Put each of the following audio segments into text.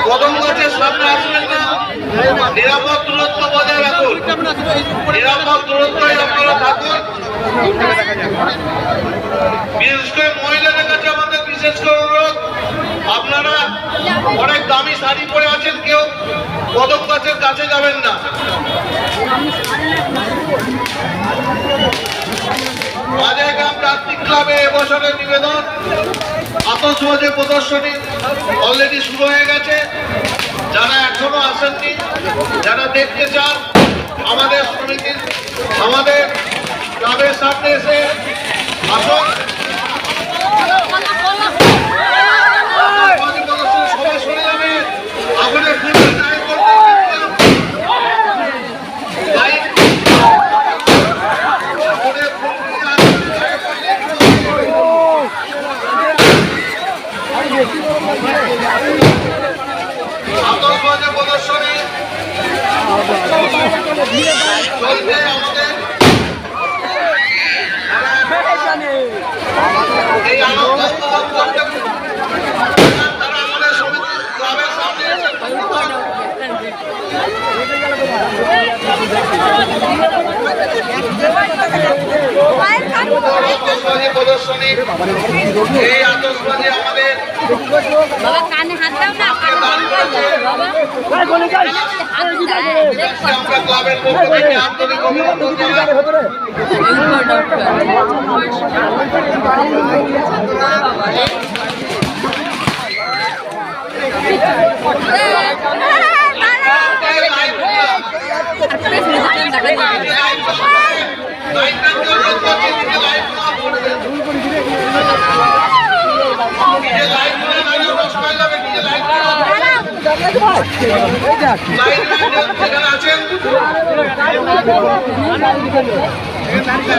কদম গাছের সামনে আসবেন না, নিরাপদ দূরত্ব বজায় রাখুন, নিরাপদ দূরত্বই আপনারা থাকুন। বিশেষ করে মহিলাদের কাছে আমাদের বিশেষ করে অনুরোধ, আপনারা অনেক দামি শাড়ি পরে আছেন, কেউ কদম গাছের কাছে যাবেন না। রাজারগ্রাম প্রান্তিক ক্লাবে এবছরের নিবেদন আতশবাজি প্রদর্শনী অলরেডি শুরু হয়ে গেছে। যারা এখনো আসেননি, যারা দেখতে চান, আমাদের সমিতির আমাদের ক্লাবের সামনে এসে আসুন। সবাই সরে যাবে, আপনাদের আতশবাজি প্রদর্শনী চলছে আমাদের এই আনন্দ উপভোগ করতে তারা আমাদের সমিতির ক্লাবের সামনে আতশবাজি প্রদর্শনী, এই আতশবাজি আমাদের কানে হাত দাও না, আমরা ক্লাবের পক্ষ থেকে আন্তরিক অভিনন্দন জানাই।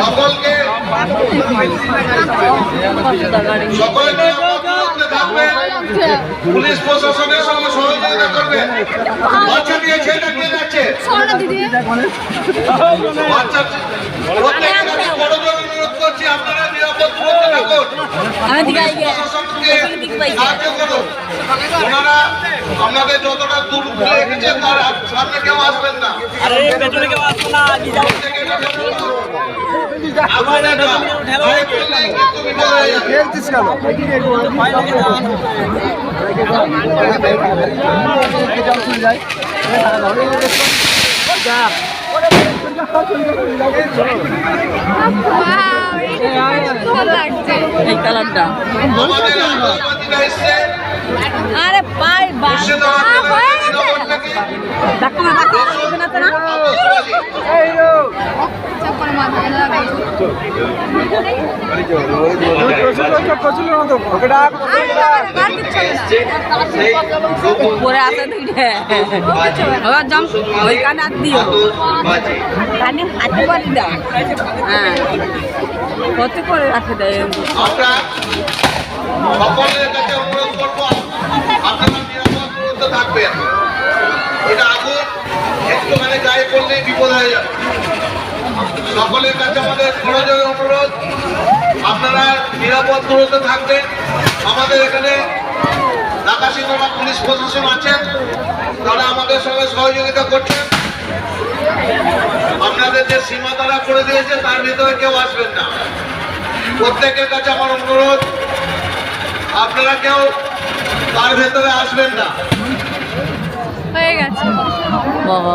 সকলকে পুলিশ প্রশাসনের সঙ্গে সহযোগিতা করবে। বাচ্চা নিয়ে ছেলেটা নিয়ে যাচ্ছে, বাচ্চা প্রত্যেকের কাছে বড় জোর অনুরোধ করছি, আপনারা নিরাপদ দূরত্বে থাকুন, প্রশাসনকে সাহায্য করুন। ওনারা আপনাদের যতটা দূর রেখেছেন তার সামনে কেউ আসবেন না। আরে পাই পরে আসে ওই কানে হাত দিও, কানে হাতে করে দাও। হ্যাঁ, কত করে রাখে দেয়। সকলের কাছে অনুরোধ করবো, আপনারা নিরাপদ দূরত্বে থাকবেন। এটা আগুন একটুখানি গায়ে পড়লেই বিপদ হয়ে যাবে। সকলের কাছে আমাদের সহযোগী অনুরোধ, আপনারা নিরাপদ দূরত্বে থাকবেন। আমাদের এখানে আকাশী থানা পুলিশ প্রশাসন আছেন, তারা আমাদের সঙ্গে সহযোগিতা করছেন। আপনাদের যে সীমা তারা করে দিয়েছে তার ভিতরে কেউ আসবেন না। প্রত্যেকের কাছে আমার অনুরোধ, আপনারা কেউ তার ভেতরে আসবেন না। হয়ে গেছে বাবা।